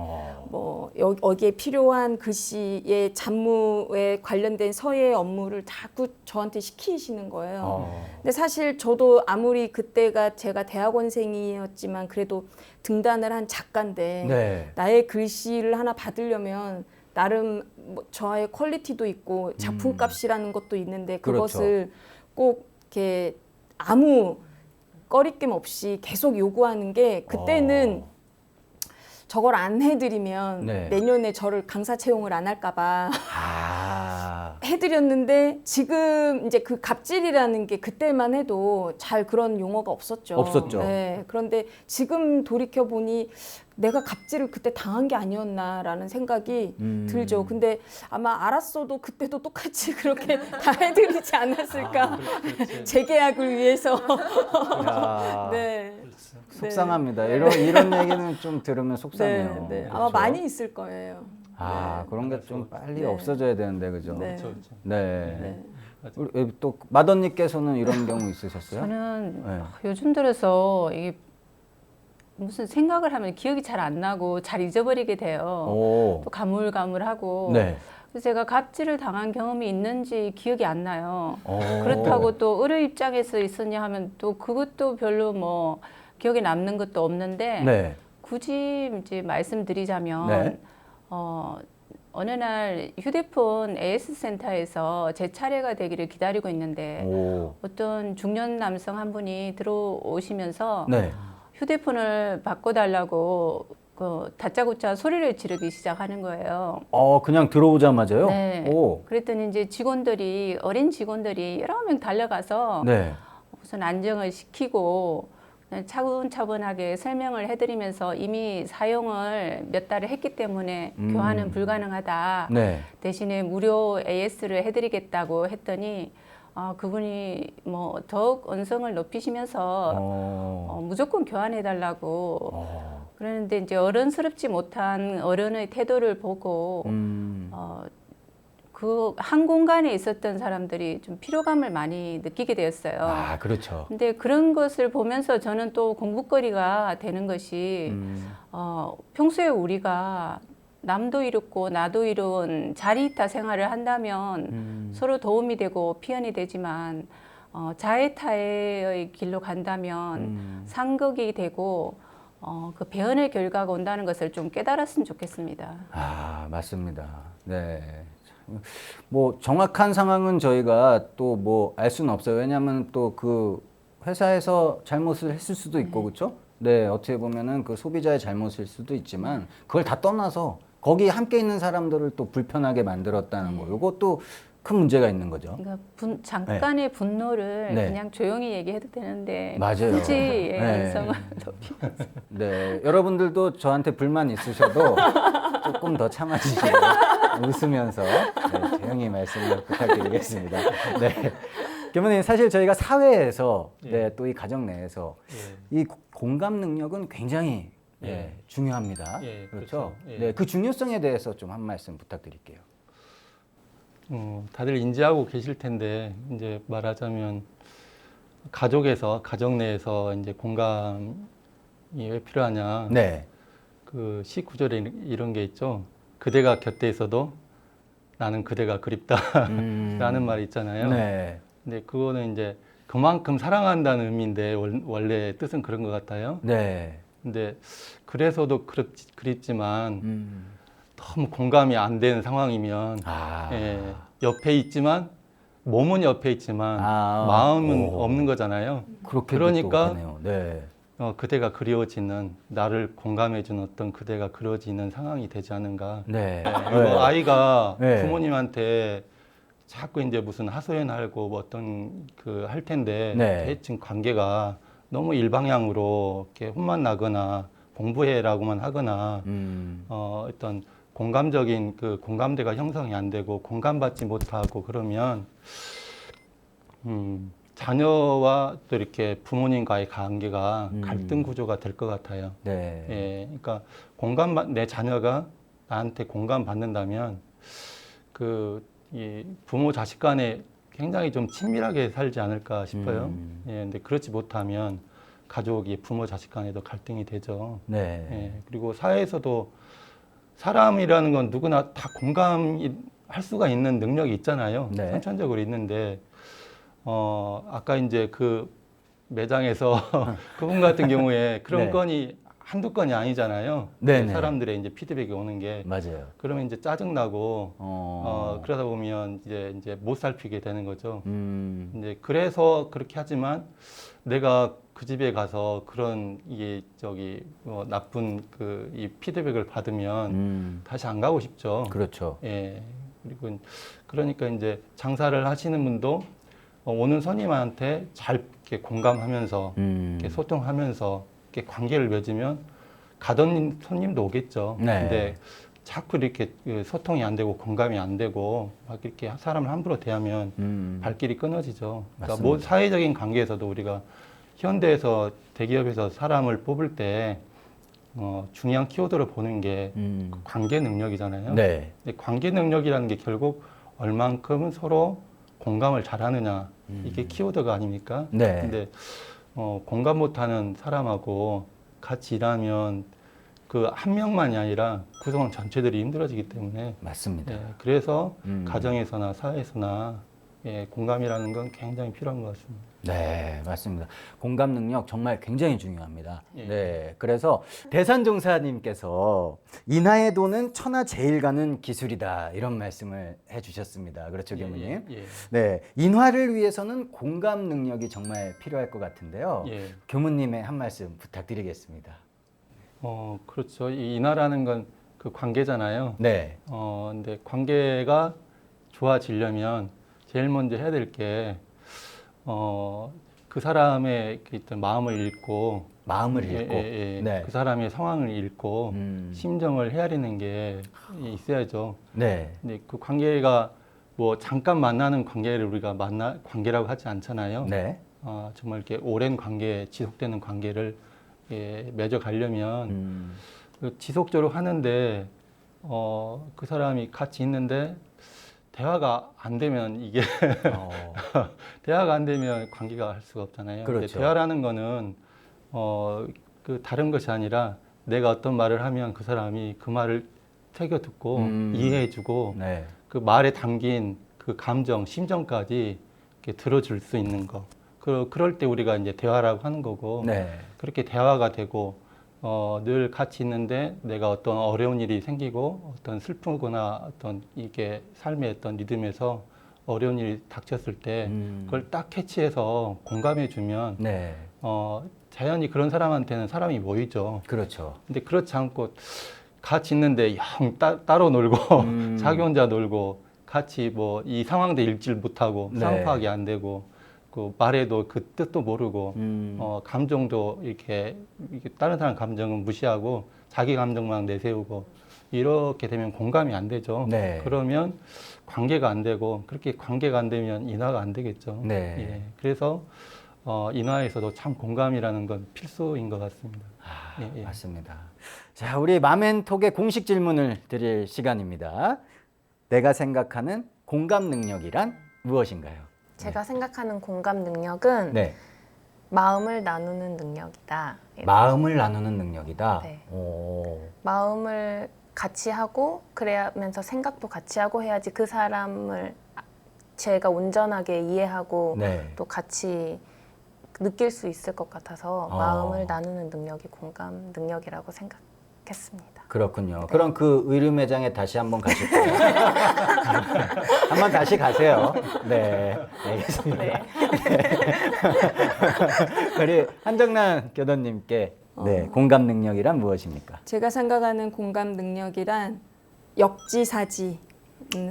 뭐 여기에 필요한 글씨의 잡무에 관련된 서예 업무를 자꾸 저한테 시키시는 거예요. 근데 사실 저도 아무리 그때가 제가 대학원생이었지만 그래도 등단을 한 작가인데 나의 글씨를 하나 받으려면 나름 뭐 저의 퀄리티도 있고 작품값이라는 것도 있는데, 그것을 꼭 이렇게 아무 꺼리낌 없이 계속 요구하는 게, 그때는 저걸 안 해드리면 내년에 저를 강사 채용을 안 할까봐 해드렸는데, 지금 이제 그 갑질이라는 게 그때만 해도 잘 그런 용어가 없었죠. 네, 그런데 지금 돌이켜 보니 내가 갑질을 그때 당한 게 아니었나라는 생각이 들죠. 근데 아마 알았어도 그때도 똑같이 그렇게 다 해드리지 않았을까. 재계약을 위해서. 네. 속상합니다. 이런 얘기는 좀 들으면 속상해요. 아마 많이 있을 거예요. 그런 게 좀 빨리 없어져야 되는데, 그죠? 그렇죠. 또 마더님께서는 이런 경우 있으셨어요? 저는 요즘 들어서 이게 무슨 생각을 하면 기억이 잘 안 나고 잘 잊어버리게 돼요. 또 가물가물하고. 그래서 제가 갑질을 당한 경험이 있는지 기억이 안 나요. 그렇다고 또 의료 입장에서 있었냐 하면 또 그것도 별로 뭐 기억에 남는 것도 없는데, 굳이 이제 말씀드리자면 어느 날 휴대폰 AS 센터에서 제 차례가 되기를 기다리고 있는데 어떤 중년 남성 한 분이 들어오시면서 휴대폰을 바꿔달라고 다짜고짜 소리를 지르기 시작하는 거예요. 그냥 들어오자마자요? 그랬더니 이제 어린 직원들이 여러 명 달려가서 우선 안정을 시키고 차분차분하게 설명을 해드리면서 이미 사용을 몇 달을 했기 때문에 교환은 불가능하다. 대신에 무료 AS를 해드리겠다고 했더니 그분이 뭐 더욱 언성을 높이시면서 무조건 교환해달라고 그러는데, 이제 어른스럽지 못한 어른의 태도를 보고 그 한 공간에 있었던 사람들이 좀 피로감을 많이 느끼게 되었어요. 그렇죠. 근데 그런 것을 보면서 저는 또 공부거리가 되는 것이 평소에 우리가 남도 이롭고 나도 이룬 자리이타 생활을 한다면 서로 도움이 되고 피연이 되지만 자해타해의 길로 간다면 상극이 되고 그 배은의 결과가 온다는 것을 좀 깨달았으면 좋겠습니다. 맞습니다. 뭐 정확한 상황은 저희가 또 뭐 알 수는 없어요. 왜냐하면 또 그 회사에서 잘못을 했을 수도 있고, 그렇죠? 어떻게 보면은 그 소비자의 잘못일 수도 있지만, 그걸 다 떠나서 거기 함께 있는 사람들을 또 불편하게 만들었다는 거. 이것도 큰 문제가 있는 거죠. 그러니까 잠깐의 분노를 네. 그냥 조용히 얘기해도 되는데 맞아요. 굳이 네. 음성을 높이. 네, 여러분들도 저한테 불만 있으셔도 조금 더 참아주시고 웃으면서 네, 조용히 말씀을 부탁드리겠습니다. 네, 교무님 사실 저희가 사회에서 네, 또 이 가정 내에서 이 공감 능력은 굉장히 중요합니다. 그렇죠? 그렇죠. 네, 그 중요성에 대해서 좀 한 말씀 부탁드릴게요. 다들 인지하고 계실 텐데 이제 말하자면 가족에서 가정 내에서 이제 공감이 왜 필요하냐? 네, 그 시 구절에 이런 게 있죠. 그대가 곁에 있어도 나는 그대가 그립다라는 말이 있잖아요. 네, 근데 그거는 이제 그만큼 사랑한다는 의미인데 원래 뜻은 그런 것 같아요. 네, 근데 그래서도 그립지만 너무 공감이 안 되는 상황이면 옆에 있지만 몸은 옆에 있지만 마음은 없는 거잖아요. 그러니까 네. 그대가 그리워지는 나를 공감해주는 어떤 그대가 그려지는 상황이 되지 않은가. 네. 그리고 아이가 네. 부모님한테 자꾸 이제 무슨 하소연하고 뭐 어떤 그 할 텐데 네. 대충 관계가 너무 일방향으로 이렇게 혼만 나거나 공부해라고만 하거나 어떤 공감적인 그 공감대가 형성이 안 되고 공감받지 못하고 그러면 자녀와 또 이렇게 부모님과의 관계가 갈등 구조가 될 것 같아요. 네. 예, 그러니까 내 자녀가 나한테 공감받는다면 이 부모 자식 간에 굉장히 좀 친밀하게 살지 않을까 싶어요. 예, 근데 그렇지 못하면 가족이 부모 자식 간에도 갈등이 되죠. 네. 예, 그리고 사회에서도 사람이라는 건 누구나 다 공감할 수가 있는 능력이 있잖아요. 네. 선천적으로 있는데, 아까 이제 그 매장에서 그분 같은 경우에 그런 네. 건이 한두 건이 아니잖아요. 네네. 사람들의 이제 피드백이 오는 게. 맞아요. 그러면 이제 짜증나고, 그러다 보면 이제 못 살피게 되는 거죠. 이제 그래서 그렇게 하지만 내가 그 집에 가서 그런 나쁜 이 피드백을 받으면 다시 안 가고 싶죠. 그렇죠. 예. 그러니까 이제 장사를 하시는 분도 오는 손님한테 잘 이렇게 공감하면서 이렇게 소통하면서 이렇게 관계를 맺으면 가던 손님도 오겠죠. 네. 근데 자꾸 이렇게 소통이 안 되고 공감이 안 되고 막 이렇게 사람을 함부로 대하면 발길이 끊어지죠. 그러니까 뭐 사회적인 관계에서도 우리가 현대에서 대기업에서 사람을 뽑을 때 중요한 키워드로 보는 게 관계 능력이잖아요. 네. 근데 관계 능력이라는 게 결국 얼만큼은 서로 공감을 잘하느냐 이게 키워드가 아닙니까? 네. 근데 공감 못하는 사람하고 같이 일하면 그 한 명만이 아니라 구성원 전체들이 힘들어지기 때문에 맞습니다. 그래서 가정에서나 사회에서나 공감이라는 건 굉장히 필요한 것 같습니다. 네, 맞습니다. 공감 능력 정말 굉장히 중요합니다. 예. 네, 그래서 대산종사님께서 인하의 도는 천하 제일 가는 기술이다 이런 말씀을 해주셨습니다. 그렇죠, 교무님? 예. 네, 인화를 위해서는 공감 능력이 정말 필요할 것 같은데요. 예. 교무님의 한 말씀 부탁드리겠습니다. 그렇죠. 이 인화라는 건 그 관계잖아요. 네, 근데 관계가 좋아지려면 제일 먼저 해야 될 게, 그 사람의 어떤 마음을 읽고, 마음을 읽고, 네, 그 사람의 상황을 읽고, 심정을 헤아리는 게 있어야죠. 네, 근데 그 관계가 뭐 잠깐 만나는 관계를 우리가 관계라고 하지 않잖아요. 네, 정말 이렇게 오랜 관계, 지속되는 관계를 맺어가려면, 지속적으로 하는데, 그 사람이 같이 있는데, 대화가 안 되면 이게 대화가 안 되면 관계가 할 수가 없잖아요. 그렇죠. 근데 대화라는 거는 그 다른 것이 아니라 내가 어떤 말을 하면 그 사람이 그 말을 새겨 듣고 이해해주고 네, 그 말에 담긴 그 감정, 심정까지 이렇게 들어줄 수 있는 거. 그럴 때 우리가 이제 대화라고 하는 거고 네, 그렇게 대화가 되고 늘 같이 있는데 내가 어떤 어려운 일이 생기고 어떤 슬프거나 어떤 이게 삶의 어떤 리듬에서 어려운 일이 닥쳤을 때 그걸 딱 캐치해서 공감해 주면 네, 자연히 그런 사람한테는 사람이 모이죠. 그렇죠. 근데 그렇지 않고 같이 있는데 영 따로 놀고 자기 혼자 놀고 같이 뭐 이 상황도 읽질 못하고 네. 상황 파악이 안 되고 그 말에도 그 뜻도 모르고 감정도 이렇게 다른 사람 감정은 무시하고 자기 감정만 내세우고 이렇게 되면 공감이 안 되죠. 네. 그러면 관계가 안 되고 그렇게 관계가 안 되면 인화가 안 되겠죠. 네. 예. 그래서 인화에서도 참 공감이라는 건 필수인 것 같습니다. 예, 예. 맞습니다. 자, 우리 마멘톡의 공식 질문을 드릴 시간입니다. 내가 생각하는 공감 능력이란 무엇인가요? 제가 생각하는 공감 능력은 네. 마음을 나누는 능력이다. 마음을 나누는 능력이다. 네. 오. 마음을 같이 하고 그래야면서 생각도 같이 하고 해야지 그 사람을 제가 온전하게 이해하고 네. 또 같이 느낄 수 있을 것 같아서 마음을 나누는 능력이 공감 능력이라고 생각했습니다. 그렇군요. 네. 그럼 그 의류 매장에 다시 한번 가실까요? 한번 다시 가세요. 네, 알겠습니다. 네. 우리 한정란 교도님께 네, 공감 능력이란 무엇입니까? 제가 생각하는 공감 능력이란 역지사지,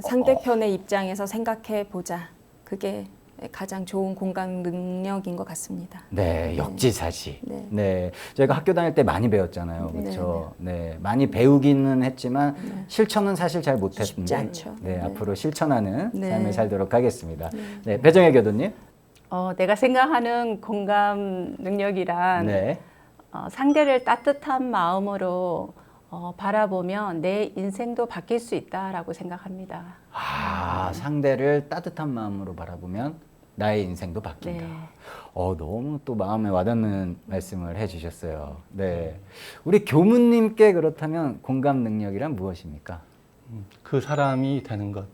상대편의 입장에서 생각해 보자. 그게 가장 좋은 공감 능력인 것 같습니다. 네, 역지사지. 네. 네, 저희가 학교 다닐 때 많이 배웠잖아요, 그렇죠? 네, 많이 배우기는 했지만 실천은 사실 잘 못했는데, 쉽지 않죠. 네, 네. 앞으로 실천하는 네. 삶을 살도록 하겠습니다. 네, 배정혜 교도님. 내가 생각하는 공감 능력이란 네, 상대를 따뜻한 마음으로 바라보면 내 인생도 바뀔 수 있다라고 생각합니다. 상대를 따뜻한 마음으로 바라보면 나의 인생도 바뀐다. 네. 너무 또 마음에 와닿는 말씀을 해주셨어요. 네, 우리 교무님께 그렇다면 공감 능력이란 무엇입니까? 그 사람이 되는 것.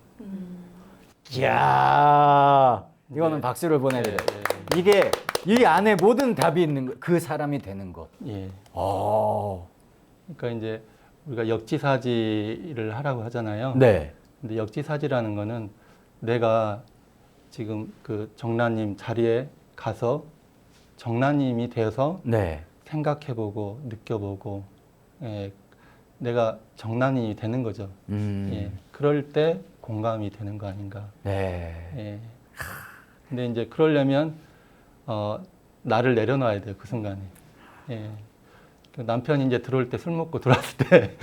이야, 이거는 박수를 보내드려요. 네. 이게 이 안에 모든 답이 있는 거, 그 사람이 되는 것. 예. 네. 그러니까 이제 우리가 역지사지를 하라고 하잖아요. 네. 근데 역지사지라는 거는 내가 지금 그 정란님 자리에 가서 정란님이 되어서 네. 생각해보고 느껴보고 내가 정란이 되는 거죠. 예. 그럴 때 공감이 되는 거 아닌가. 네. 예. 근데 이제 그러려면 나를 내려놔야 돼요. 그 순간에. 예. 그 남편이 이제 들어올 때 술 먹고 들어왔을 때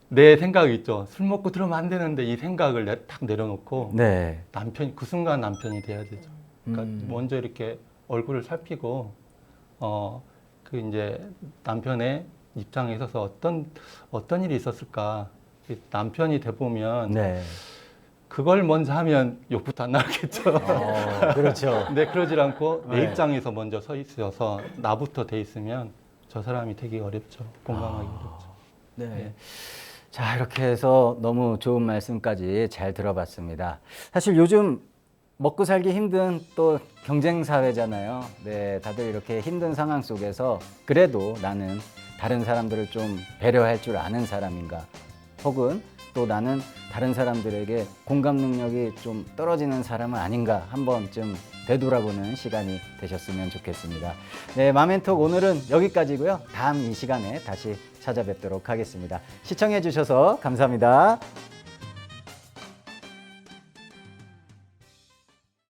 내 생각이 있죠. 술 먹고 들어오면 안 되는데 이 생각을 딱 내려놓고 네. 남편이 그 순간 남편이 돼야 되죠. 그러니까 먼저 이렇게 얼굴을 살피고 그 이제 남편의 입장에 있어서 어떤 일이 있었을까. 남편이 돼 보면 네. 그걸 먼저 하면 욕부터 안 나겠죠. 그렇죠. 근데 그러질 않고 내 네. 입장에서 먼저 서 있어서 나부터 돼 있으면 저 사람이 되기 어렵죠. 공감하기 어렵죠. 네. 네. 자, 이렇게 해서 너무 좋은 말씀까지 잘 들어봤습니다. 사실 요즘 먹고 살기 힘든 또 경쟁 사회잖아요. 네, 다들 이렇게 힘든 상황 속에서 그래도 나는 다른 사람들을 좀 배려할 줄 아는 사람인가? 혹은 또 나는 다른 사람들에게 공감 능력이 좀 떨어지는 사람은 아닌가 한 번쯤 되돌아보는 시간이 되셨으면 좋겠습니다. 네, 마멘톡 오늘은 여기까지고요. 다음 이 시간에 다시 찾아뵙도록 하겠습니다. 시청해 주셔서 감사합니다.